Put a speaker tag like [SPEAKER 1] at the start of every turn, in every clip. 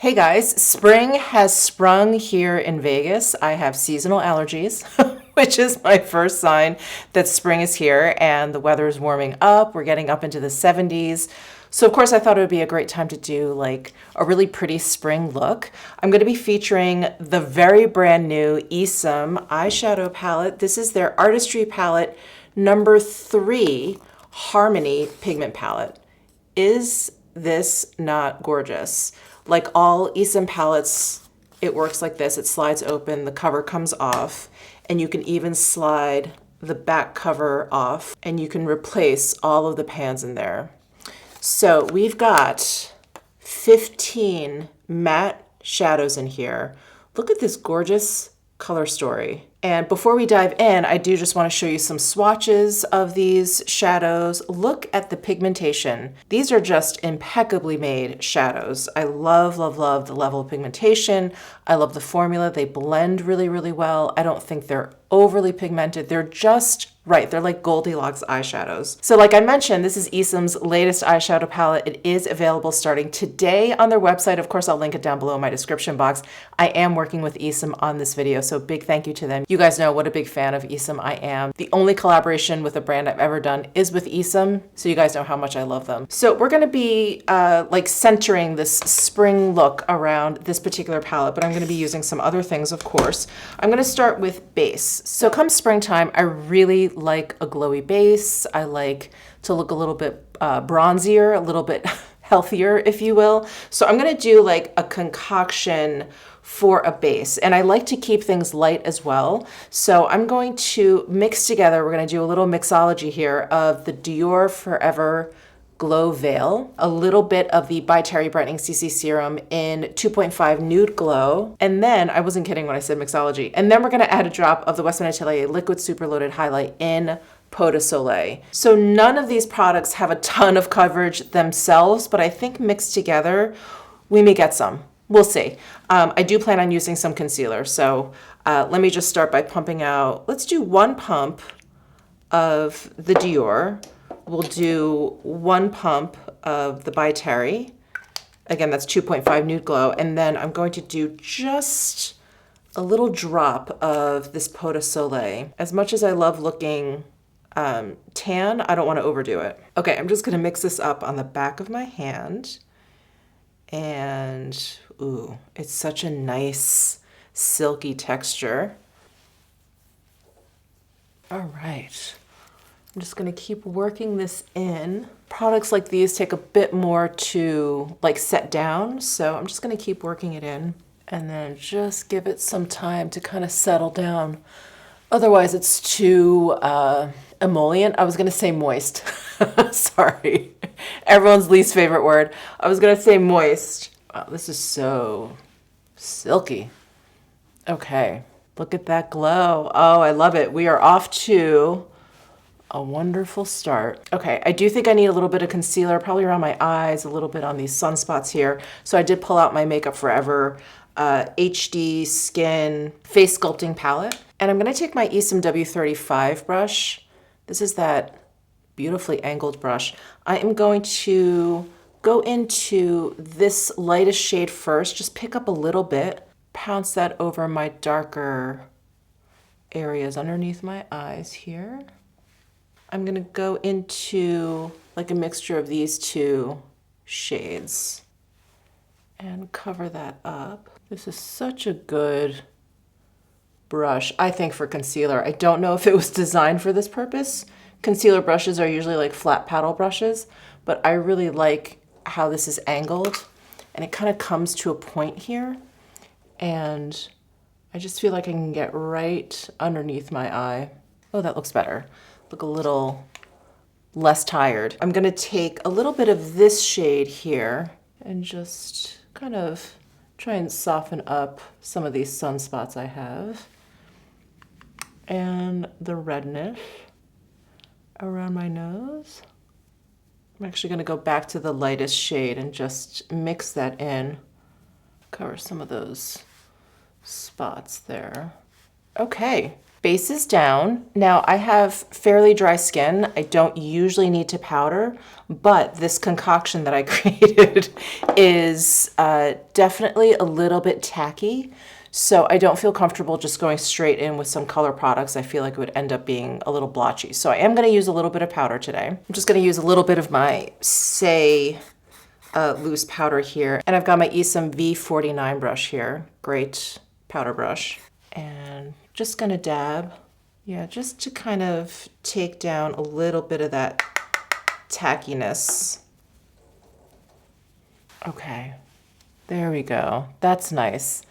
[SPEAKER 1] Hey guys, spring has sprung here in Vegas. I have seasonal allergies, which is my first sign that spring is here and the weather is warming up. We're getting up into the 70s. So of course I thought it would be a great time to do like a really pretty spring look. I'm going to be featuring the very brand new Esom eyeshadow palette. This is their Artistry palette number 3 Harmony pigment palette. Is this not gorgeous? Like all Esom palettes, it works like this. It slides open, the cover comes off, and you can even slide the back cover off, and you can replace all of the pans in there. So we've got 15 matte shadows in here. Look at this gorgeous color story. And before we dive in, I do just want to show you some swatches of these shadows. Look at the pigmentation. These are just impeccably made shadows. I love, love, love the level of pigmentation. I love the formula. They blend really, really well. I don't think they're overly pigmented. They're just right. They're like Goldilocks eyeshadows. So like I mentioned, this is Esom's latest eyeshadow palette. It is available starting today on their website. Of course, I'll link it down below in my description box. I am working with Esom on this video, so big thank you to them. You guys know what a big fan of Esom I am. The only collaboration with a brand I've ever done is with Esom, so you guys know how much I love them. So we're gonna be like centering this spring look around this particular palette, but I'm gonna be using some other things, of course. I'm gonna start with base. So come springtime, I really like a glowy base. I like to look a little bit bronzier, a little bit healthier, if you will. So I'm gonna do like a concoction for a base, and I like to keep things light as well. So I'm going to mix together, we're gonna do a little mixology here of the Dior Forever Glow Veil, a little bit of the By Terry Brightening CC Serum in 2.5 Nude Glow, and then, I wasn't kidding when I said mixology, and then we're gonna add a drop of the Westman Atelier Liquid Super Loaded Highlight in Peau de Soleil. So none of these products have a ton of coverage themselves, but I think mixed together, we may get some. We'll see. I do plan on using some concealer, so let me just start by pumping out, let's do 1 pump of the Dior. We'll do 1 pump of the By Terry. Again, that's 2.5 Nude Glow. And then I'm going to do just a little drop of this Peau de Soleil. As much as I love looking tan, I don't want to overdo it. Okay, I'm just going to mix this up on the back of my hand. And, ooh, it's such a nice silky texture. All right. I'm just gonna keep working this in. Products like these take a bit more to like set down, so I'm just gonna keep working it in and then just give it some time to kind of settle down. Otherwise it's too emollient. I was gonna say moist. Sorry. Everyone's least favorite word. I was gonna say moist. Wow, this is so silky. Okay, look at that glow. Oh, I love it. We are off to a wonderful start. Okay, I do think I need a little bit of concealer, probably around my eyes, a little bit on these sunspots here. So I did pull out my Makeup Forever HD Skin Face Sculpting Palette. And I'm gonna take my Esom W35 brush. This is that beautifully angled brush. I am going to go into this lightest shade first, just pick up a little bit, pounce that over my darker areas underneath my eyes here. I'm gonna go into like a mixture of these 2 shades and cover that up. This is such a good brush, I think, for concealer. I don't know if it was designed for this purpose. Concealer brushes are usually like flat paddle brushes, but I really like how this is angled and it kind of comes to a point here. And I just feel like I can get right underneath my eye. Oh, that looks better. Look a little less tired. I'm gonna take a little bit of this shade here and just kind of try and soften up some of these sunspots I have and the redness around my nose. I'm actually gonna go back to the lightest shade and just mix that in, cover some of those spots there. Okay, Base is down. Now I have fairly dry skin. I don't usually need to powder, but this concoction that I created is definitely a little bit tacky. So I don't feel comfortable just going straight in with some color products. I feel like it would end up being a little blotchy. So I am gonna use a little bit of powder today. I'm just gonna use a little bit of my Say loose powder here. And I've got my Esom V49 brush here. Great powder brush. And just gonna dab, yeah, just to kind of take down a little bit of that tackiness. Okay, there we go. That's nice.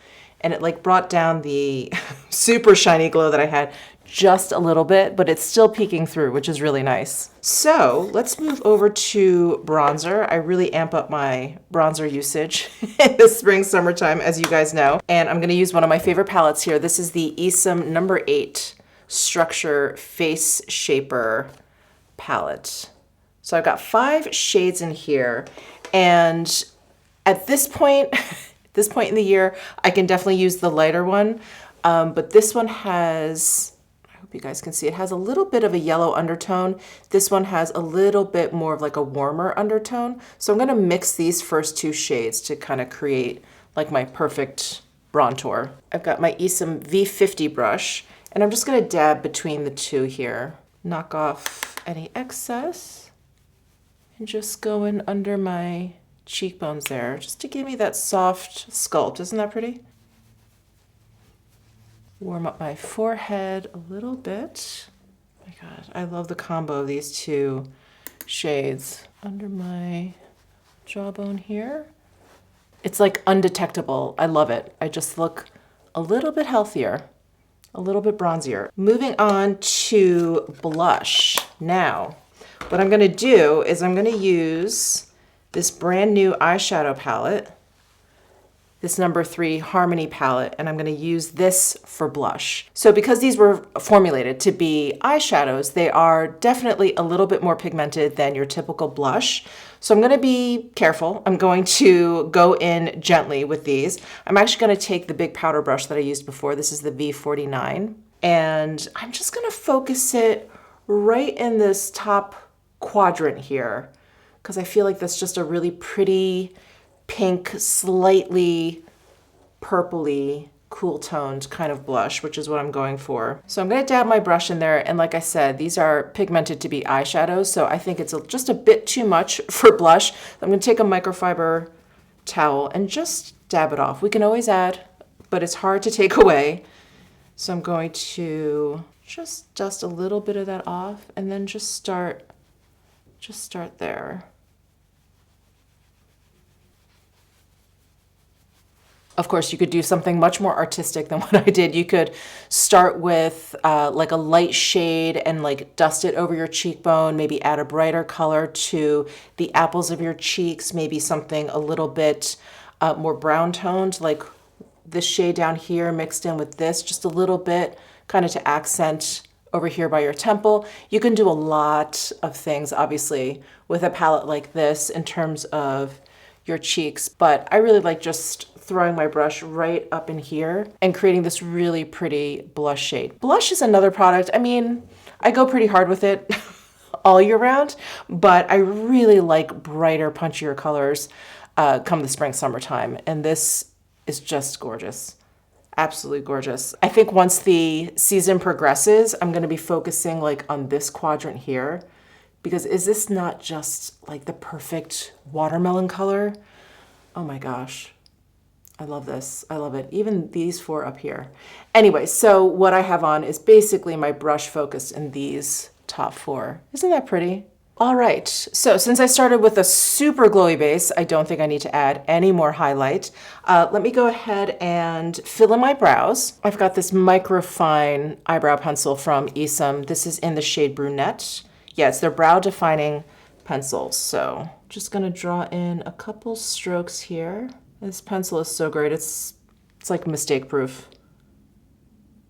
[SPEAKER 1] And it like brought down the super shiny glow that I had just a little bit, but it's still peeking through, which is really nice. So let's move over to bronzer. I really amp up my bronzer usage in the spring, summertime, as you guys know. And I'm gonna use one of my favorite palettes here. This is the Esom number 8 Structure Face Shaper palette. So I've got 5 shades in here. And at this point, in the year, I can definitely use the lighter one. But this one has, I hope you guys can see, it has a little bit of a yellow undertone. This one has a little bit more of like a warmer undertone. So I'm gonna mix these first 2 shades to kind of create like my perfect bronzer. I've got my Esom V50 brush, and I'm just gonna dab between the 2 here. Knock off any excess, and just go in under my cheekbones there, just to give me that soft sculpt. Isn't that pretty? Warm up my forehead a little bit. Oh my God, I love the combo of these 2 shades. Under my jawbone here. It's like undetectable. I love it. I just look a little bit healthier, a little bit bronzier. Moving on to blush. Now, what I'm gonna do is I'm gonna use this brand new eyeshadow palette, this number 3 Harmony palette, and I'm gonna use this for blush. So because these were formulated to be eyeshadows, they are definitely a little bit more pigmented than your typical blush. So I'm gonna be careful. I'm going to go in gently with these. I'm actually gonna take the big powder brush that I used before. This is the V49. And I'm just gonna focus it right in this top quadrant here, because I feel like that's just a really pretty pink, slightly purpley, cool toned kind of blush, which is what I'm going for. So I'm gonna dab my brush in there, and like I said, these are pigmented to be eyeshadows, so I think it's just a bit too much for blush. I'm gonna take a microfiber towel and just dab it off. We can always add, but it's hard to take away. So I'm going to just dust a little bit of that off, and then just start there. Of course, you could do something much more artistic than what I did. You could start with like a light shade and like dust it over your cheekbone, maybe add a brighter color to the apples of your cheeks, maybe something a little bit more brown toned, like this shade down here mixed in with this, just a little bit kind of to accent over here by your temple. You can do a lot of things, obviously, with a palette like this in terms of your cheeks, but I really like just throwing my brush right up in here and creating this really pretty blush shade. Blush is another product. I mean, I go pretty hard with it all year round, but I really like brighter, punchier colors come the spring, summertime, and this is just gorgeous. Absolutely gorgeous. I think once the season progresses, I'm going to be focusing like on this quadrant here, because is this not just like the perfect watermelon color? Oh my gosh. I love this. I love it. Even these 4 up here. Anyway, so what I have on is basically my brush focused in these top 4. Isn't that pretty? All right, so since I started with a super glowy base, I don't think I need to add any more highlight. Let me go ahead and fill in my brows. I've got this microfine eyebrow pencil from Esom. This is in the shade Brunette. Yeah, it's their brow defining pencils. So just gonna draw in a couple strokes here. This pencil is so great. It's like mistake proof.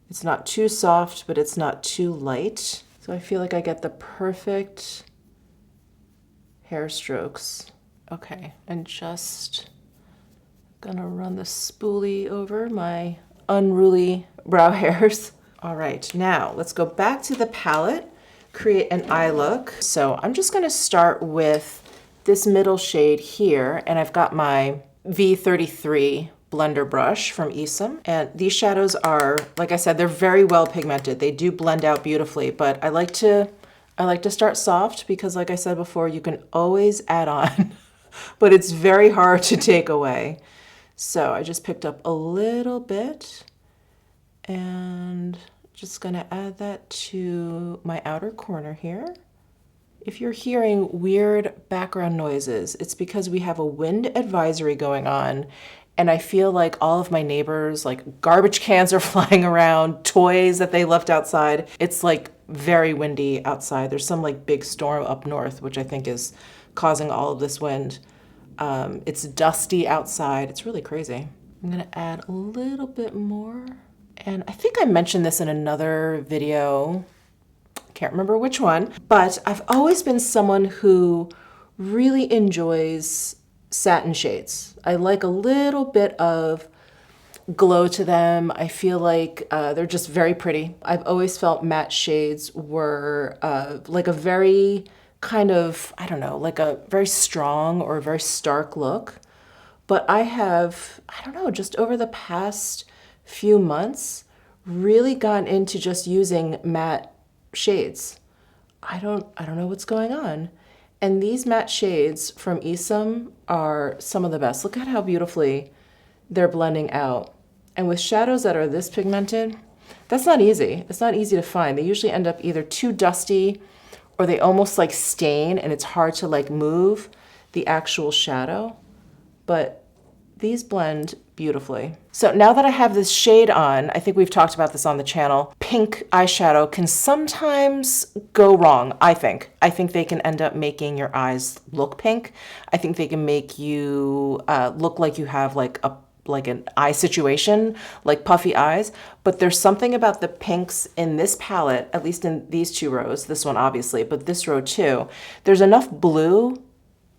[SPEAKER 1] It's not too soft, but it's not too light. So I feel like I get the perfect hair strokes. Okay, and just gonna run the spoolie over my unruly brow hairs. All right, now let's go back to the palette, create an eye look. So I'm just gonna start with this middle shade here, and I've got my V33 blender brush from Isom. And these shadows are, like I said, they're very well pigmented. They do blend out beautifully, but I like to start soft because, like I said before, you can always add on, but it's very hard to take away. So I just picked up a little bit and just gonna add that to my outer corner here. If you're hearing weird background noises, it's because we have a wind advisory going on, and I feel like all of my neighbors, like garbage cans are flying around, toys that they left outside. It's like very windy outside. There's some like big storm up north, which I think is causing all of this wind. It's dusty outside. It's really crazy. I'm gonna add a little bit more. And I think I mentioned this in another video, can't remember which one, but I've always been someone who really enjoys satin shades. I like a little bit of glow to them. I feel like they're just very pretty. I've always felt matte shades were like a very kind of, I don't know, like a very strong or a very stark look. But I have, I don't know, just over the past few months, really gotten into just using matte shades. I don't know what's going on. And these matte shades from Isom are some of the best. Look at how beautifully they're blending out. And with shadows that are this pigmented, that's not easy. It's not easy to find. They usually end up either too dusty or they almost like stain and it's hard to like move the actual shadow. But these blend beautifully. So now that I have this shade on, I think we've talked about this on the channel, pink eyeshadow can sometimes go wrong, I think. I think they can end up making your eyes look pink. I think they can make you look like you have like an eye situation, like puffy eyes. But there's something about the pinks in this palette, at least in these two rows, this one obviously, but this row too, there's enough blue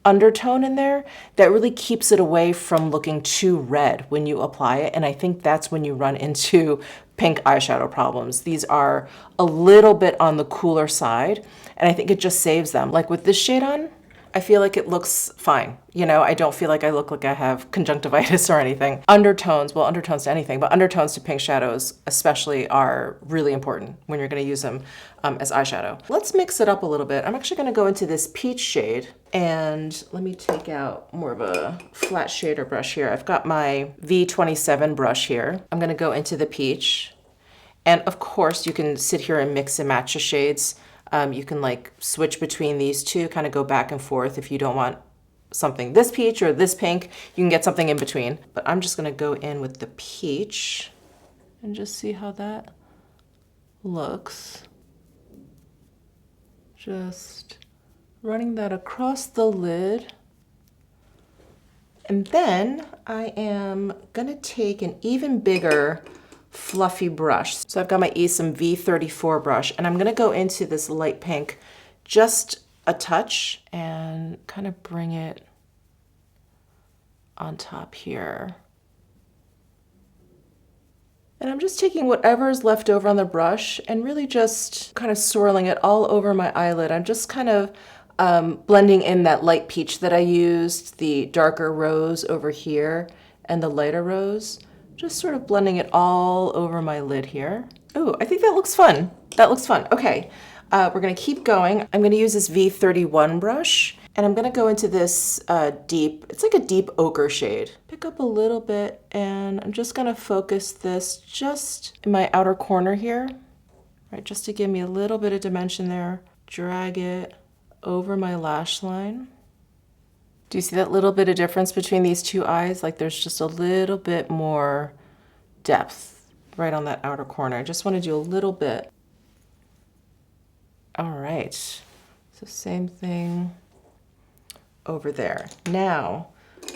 [SPEAKER 1] undertone in there that really keeps it away from looking too red when you apply it. And I think that's when you run into pink eyeshadow problems. These are a little bit on the cooler side, and I think it just saves them. Like with this shade on, I feel like it looks fine. You know, I don't feel like I look like I have conjunctivitis or anything. Undertones, well, undertones to anything, but undertones to pink shadows especially are really important when you're gonna use them as eyeshadow. Let's mix it up a little bit. I'm actually gonna go into this peach shade, and let me take out more of a flat shader brush here. I've got my V27 brush here. I'm gonna go into the peach. And of course you can sit here and mix and match the shades. You can like switch between these two, kind of go back and forth. If you don't want something this peach or this pink, you can get something in between. But I'm just gonna go in with the peach and just see how that looks. Just running that across the lid. And then I am gonna take an even bigger fluffy brush. So I've got my Isom V34 brush, and I'm gonna go into this light pink just a touch and kind of bring it on top here. And I'm just taking whatever's left over on the brush and really just kind of swirling it all over my eyelid. I'm just kind of blending in that light peach that I used, the darker rose over here, and the lighter rose. Just sort of blending it all over my lid here. Oh, I think that looks fun. That looks fun. Okay, we're gonna keep going. I'm gonna use this V31 brush, and I'm gonna go into this deep, it's like a deep ochre shade. Pick up a little bit, and I'm just gonna focus this just in my outer corner here, right? Just to give me a little bit of dimension there. Drag it over my lash line. Do you see that little bit of difference between these two eyes? Like there's just a little bit more depth right on that outer corner. I just want to do a little bit. All right, so same thing over there. Now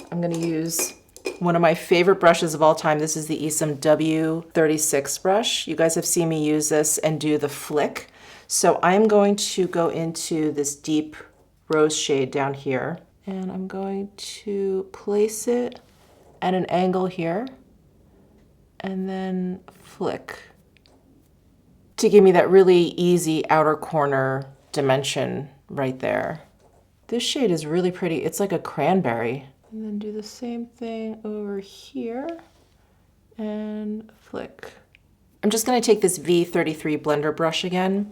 [SPEAKER 1] I'm gonna use one of my favorite brushes of all time. This is the Isom W36 brush. You guys have seen me use this and do the flick. So I'm going to go into this deep rose shade down here, and I'm going to place it at an angle here and then flick to give me that really easy outer corner dimension right there. This shade is really pretty. It's like a cranberry. And then do the same thing over here and flick. I'm just gonna take this V33 blender brush again,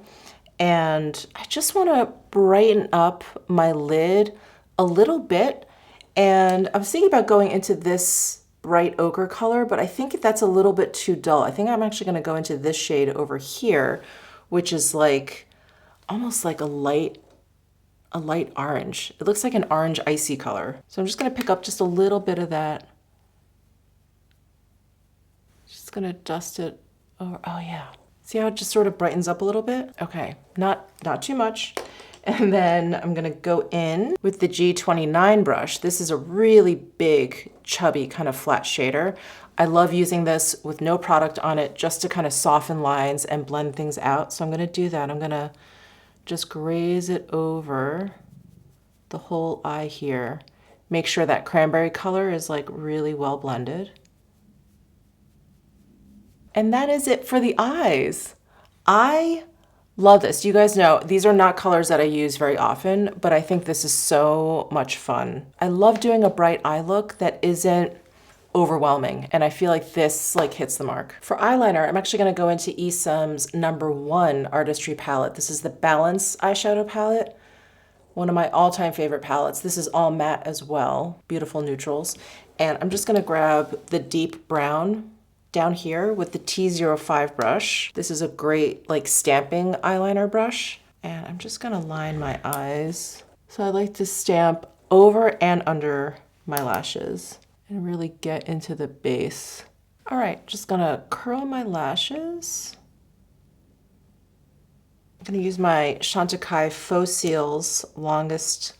[SPEAKER 1] and I just wanna brighten up my lid a little bit. And I was thinking about going into this bright ochre color, but I think that's a little bit too dull. I think I'm actually gonna go into this shade over here, which is like, almost like a light orange. It looks like an orange icy color. So I'm just gonna pick up just a little bit of that. Just gonna dust it over, oh yeah. See how it just sort of brightens up a little bit? Okay, not too much. And then I'm gonna go in with the G29 brush. This is a really big, chubby kind of flat shader. I love using this with no product on it just to kind of soften lines and blend things out. So I'm gonna do that. I'm gonna just graze it over the whole eye here. Make sure that cranberry color is like really well blended. And that is it for the eyes. I love this. You guys know these are not colors that I use very often, but I think this is so much fun. I love doing a bright eye look that isn't overwhelming, and I feel like this like hits the mark. For eyeliner, I'm actually gonna go into Esome's #1 Artistry palette. This is the Balance eyeshadow palette, one of my all-time favorite palettes. This is all matte as well, beautiful neutrals. And I'm just gonna grab the deep brown down here with the T05 brush. This is a great like stamping eyeliner brush. And I'm just gonna line my eyes. So I like to stamp over and under my lashes and really get into the base. All right, just gonna curl my lashes. I'm gonna use my Chantecaille Faux Cils Longest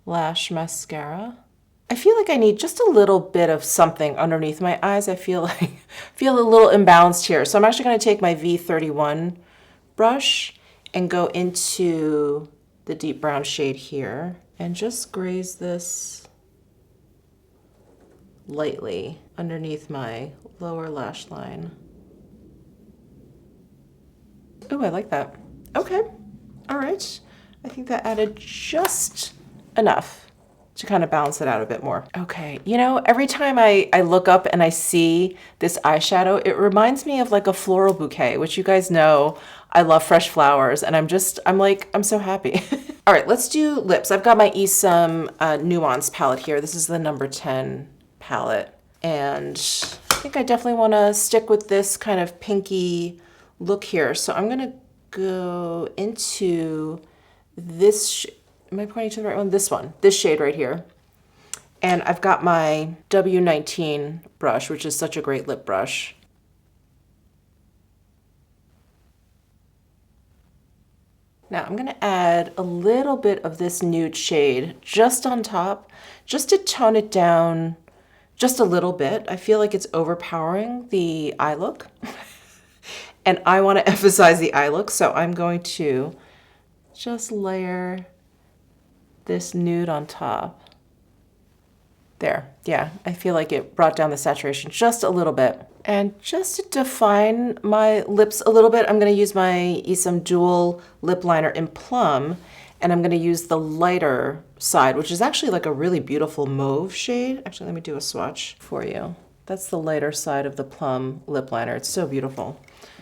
[SPEAKER 1] Lash Mascara. I feel like I need just a little bit of something underneath my eyes. I feel a little imbalanced here. So I'm actually gonna take my V31 brush and go into the deep brown shade here and just graze this lightly underneath my lower lash line. Oh, I like that. Okay, all right. I think that added just enough to kind of balance it out a bit more. Okay, you know, every time I look up and I see this eyeshadow, it reminds me of like a floral bouquet, which you guys know I love fresh flowers, and I'm so happy. All right, let's do lips. I've got my Esome Nuance palette here. This is the #10 palette, and I think I definitely want to stick with this kind of pinky look here. So I'm gonna go into this, am I pointing to the right one? This one, this shade right here. And I've got my W19 brush, which is such a great lip brush. Now I'm gonna add a little bit of this nude shade just on top, just to tone it down just a little bit. I feel like it's overpowering the eye look. And I want to emphasize the eye look, so I'm going to just layer this nude on top. There, yeah, I feel like it brought down the saturation just a little bit. And just to define my lips a little bit, I'm gonna use my Esome Dual Lip Liner in Plum, and I'm gonna use the lighter side, which is actually like a really beautiful mauve shade. Actually, let me do a swatch for you. That's the lighter side of the Plum lip liner. It's so beautiful.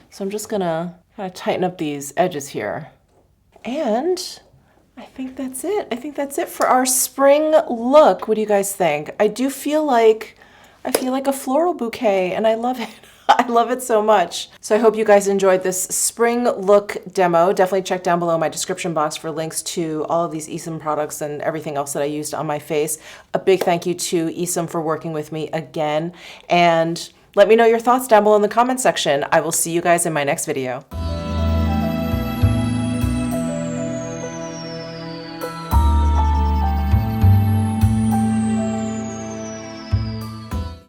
[SPEAKER 1] So I'm just gonna kind of tighten up these edges here. And I think that's it. I think that's it for our spring look. What do you guys think? I feel like a floral bouquet, and I love it. I love it so much. So I hope you guys enjoyed this spring look demo. Definitely check down below my description box for links to all of these Esome products and everything else that I used on my face. A big thank you to Esome for working with me again. And let me know your thoughts down below in the comment section. I will see you guys in my next video.